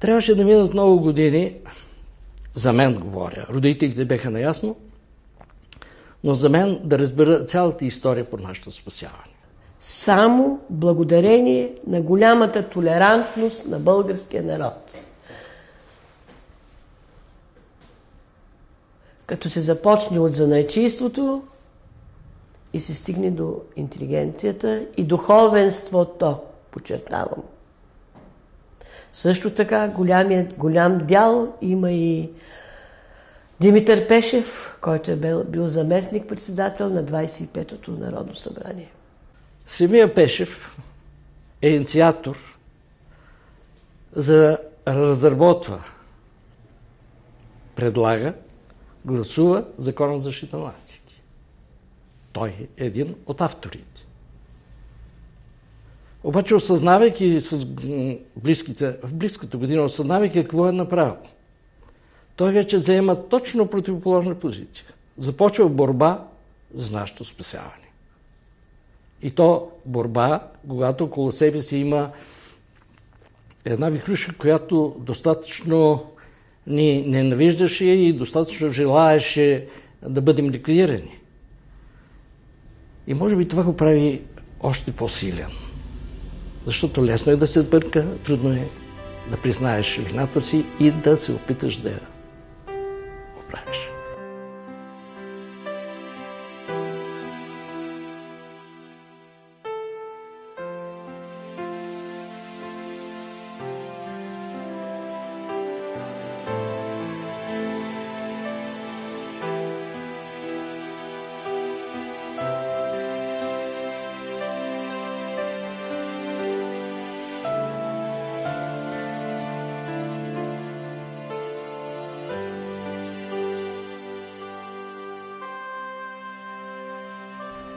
Трябваше да минат много години, за мен говоря, родителите бяха наясно, но за мен да разбера цялата история по нашето спасяване. Само благодарение на голямата толерантност на българския народ. Като се започне от занаятчийството и се стигне до интелигенцията и духовенството, подчертавам. Също така голям дял има и Димитър Пешев, който е бил заместник-председател на 25-то Народно събрание. Самия Пешев е инициатор за разработва, предлага, гласува Закона за защита на нациите. Той е един от авторите. Обаче, осъзнавайки в близката година, осъзнавайки какво е направил, той вече заема точно противоположна позиция. Започва борба за нашето спасяване. И то борба, когато около себе си има една вихруша, която достатъчно ни ненавиждаше и достатъчно желаеше да бъдем ликвидирани. И може би това го прави още по-силен. Защото лесно е да се сбърка, трудно е да признаеш вината си и да се опиташ да я оправиш.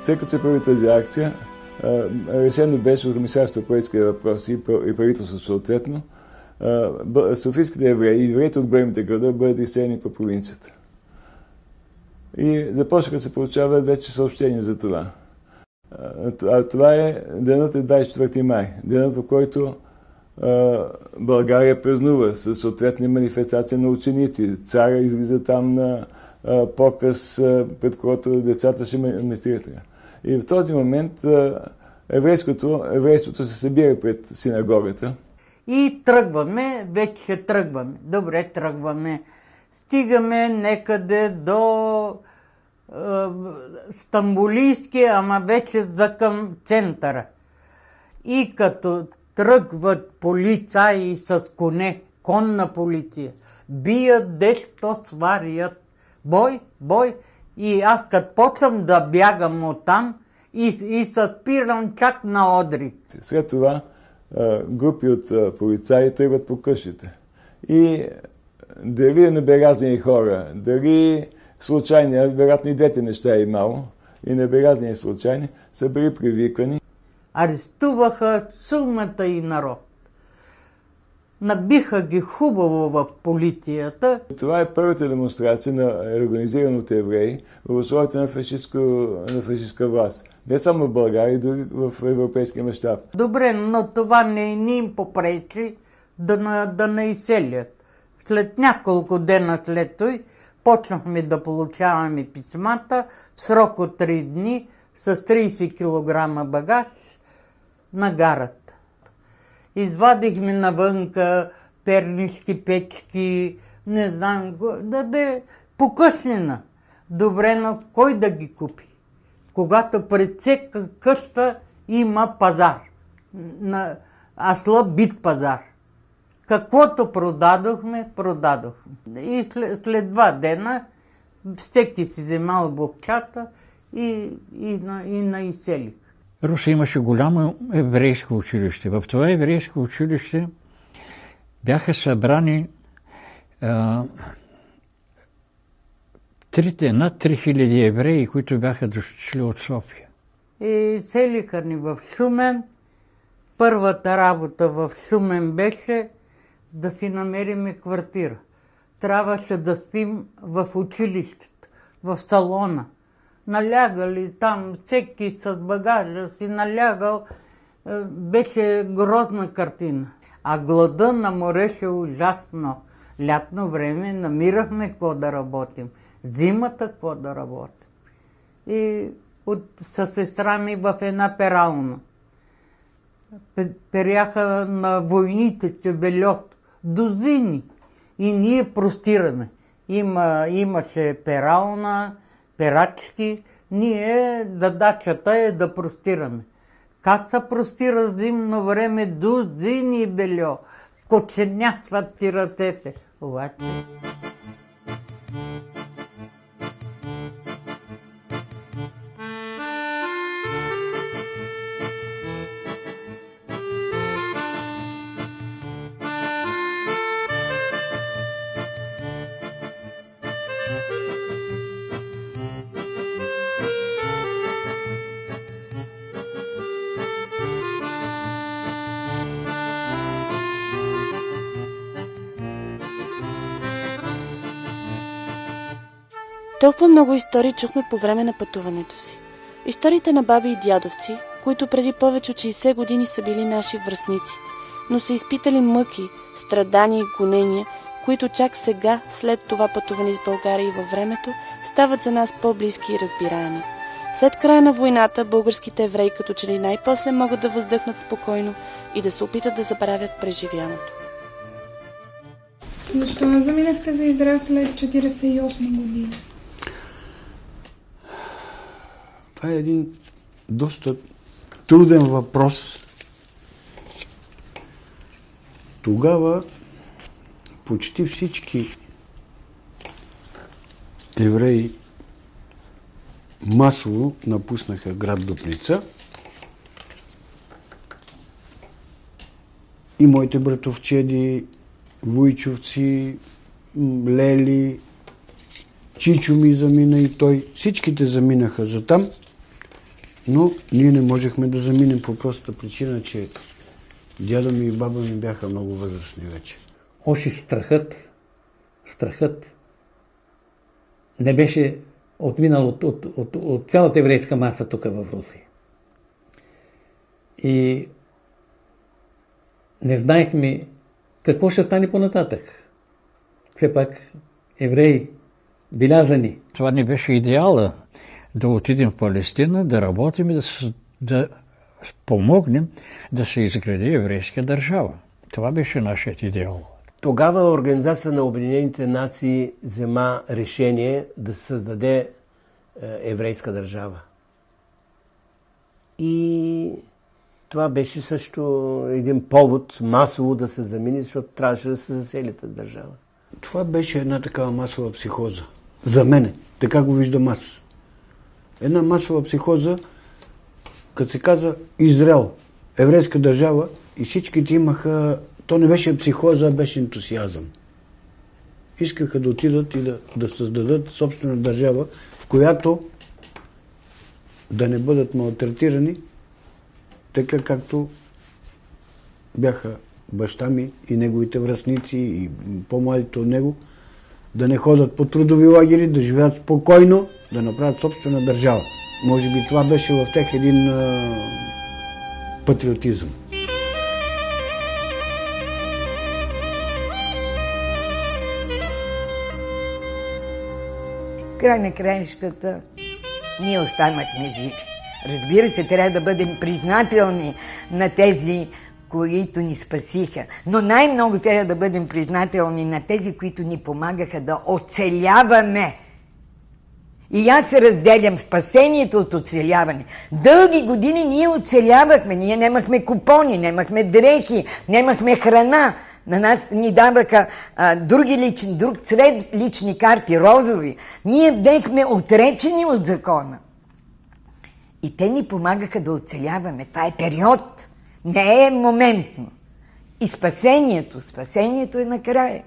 След като се прави тази акция, решено беше от Комисарството по етически въпроси и правителството съответно, софийските евреи и евреите от големите града бъдат изселени по провинцията. И започнаха да се получават вече съобщения за това. Това е денът е 24 май, денът, в който България празнува със съответни манифестации на ученици. Царя излиза там на показ, пред който децата ще манифестират. И в този момент еврейството се събира пред синагогата. И тръгваме, вече ще тръгваме. Добре, тръгваме. Стигаме некъде до Стамбулийски, ама вече за към центъра. И като тръгват полицаи с коне, конна полиция, бият, дето сварят. Бой. И аз като почвам да бягам оттам и се спирам чак на Одрик. След това групи от полицаи тръгват по къщите. И дали неберазни хора, дали случайни, вероятно и двете неща е имало, и неберазни и случайни, са били привиквани. Арестуваха сумата и народ. Набиха ги хубаво в полицията. Това е първата демонстрация на организирано от евреи в условията на фашистска власт. Не само в България, и дори в европейския мащаб. Добре, но това не им попречи да не изселят. След няколко дена след той почнахме да получаваме писмата в срок от 3 дни с 30 кг багаж на гарата. Извадихме навънка пернишки, печки, не знам, да бе покъснена. Добре, но кой да ги купи? Когато пред всяка къща има пазар, слаб бит пазар. Каквото продадохме. И след 2 дена всеки си вземал бокчата и наизселих. Русе имаше голямо еврейско училище. В това еврейско училище бяха събрани над 3000 евреи, които бяха дошли от София. И селиха ни в Шумен. Първата работа в Шумен беше да си намерим квартира. Трябваше да спим в училището, в салона. Налягали там, всеки с багажа си налягал, беше грозна картина. А глада намореше ужасно. Лятно време намирахме какво да работим. Зимата какво да работим. И със сестра ми в една перална. Перяха на войните чебельот. Дозини. И ние простираме. Имаше перална, перачки. Ние задачата е да простираме. Как се простира зимно време? Дозини бельо. Скоченяцват ти ръцете. Обаче... Толкова много истории чухме по време на пътуването си. Историите на баби и дядовци, които преди повече от 60 години са били наши връстници, но са изпитали мъки, страдания и гонения, които чак сега, след това пътуване с България и във времето, стават за нас по-близки и разбираеми. След края на войната, българските евреи като че ли най-после могат да въздъхнат спокойно и да се опитат да забравят преживяното. Защо не заминахте за Израел след 1948 година? Това е един доста труден въпрос. Тогава почти всички евреи масово напуснаха град Дупница и моите братовчеди, войчовци, Лели, Чичо ми замина и той. Всичките заминаха за там, но ние не можехме да заминем по простата причина, че дядо ми и баба ми бяха много възрастни вече. Още страхът не беше отминал от цялата еврейска маса тук в Русия. И не знаехме какво ще стане по-нататък. Все пак евреи белязани. Това не беше идеала да отидем в Палестина, да работим и да помогнем да се изгради еврейска държава. Това беше нашият идеал. Тогава Организацията на Обединените нации взема решение да се създаде еврейска държава. И това беше също един повод масово да се замини, защото трябваше да се засели тази държава. Това беше една такава масова психоза. За мене. Така го виждам аз. Една масова психоза, като се каза Израел, еврейска държава, и всичките имаха... То не беше психоза, а беше ентусиазъм. Искаха да отидат и да създадат собствена държава, в която да не бъдат малтретирани, така както бяха баща ми и неговите връстници и по-младите от него, да не ходят по трудови лагери, да живеят спокойно, да направят собствена държава. Може би това беше в тях един патриотизъм. Край на краищата ние останахме живи. Разбира се, трябва да бъдем признателни на тези, които ни спасиха. Но най-много трябва да бъдем признателни на тези, които ни помагаха да оцеляваме. И аз се разделям спасението от оцеляване. Дълги години ние оцелявахме. Ние нямахме купони, нямахме дрехи, нямахме храна. На нас ни даваха друг цвет лични карти, розови. Ние бехме отречени от закона. И те ни помагаха да оцеляваме. Това е период, не е моментно. И спасението е накрая.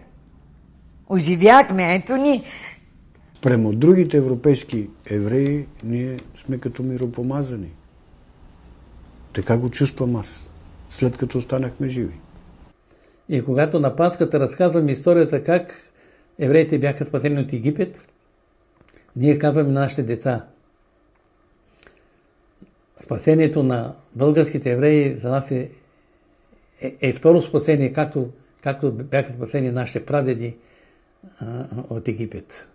Оживяхме, ето ни. Премо другите европейски евреи ние сме като миропомазани. Така го чувствам аз, след като останахме живи. И когато на Пасхата разказваме историята как евреите бяха спасени от Египет, ние казваме на нашите деца: спасението на българските евреи за нас е е второ спасение, както бяха спасени нашите прадеди от Египет.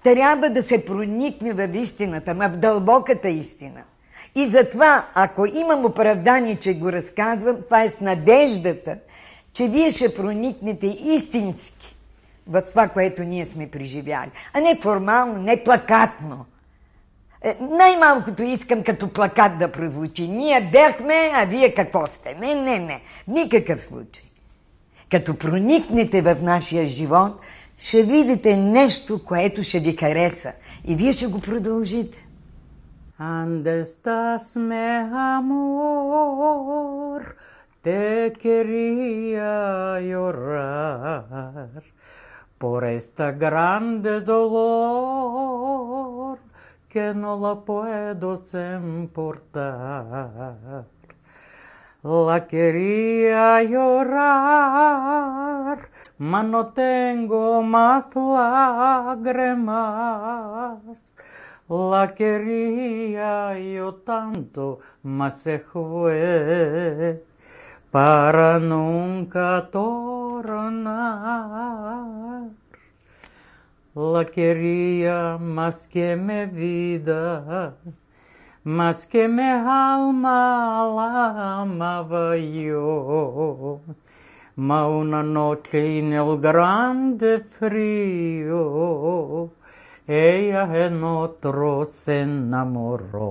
Трябва да се проникне в истината, в дълбоката истина. И затова, ако имам оправдание, че го разказвам, това е с надеждата, че вие ще проникнете истински в това, което ние сме преживяли. А не формално, не плакатно. Най-малкото искам като плакат да прозвучи. Ние бяхме, а вие какво сте? Не. В никакъв случай. Като проникнете в нашия живот, ще видите нещо, което ще ви хареса. И вие ще го продължите. Ande estás mi amor, te quería llorar por esta grande dolor que no la puedo soportar. La quería llorar, mas no tengo más lágrimas. La quería yo tanto, mas se fue para nunca tornar. La quería más que mi vida, más que mi alma la amaba yo. Ma una noche en el grande frío, ella en otro se enamoró.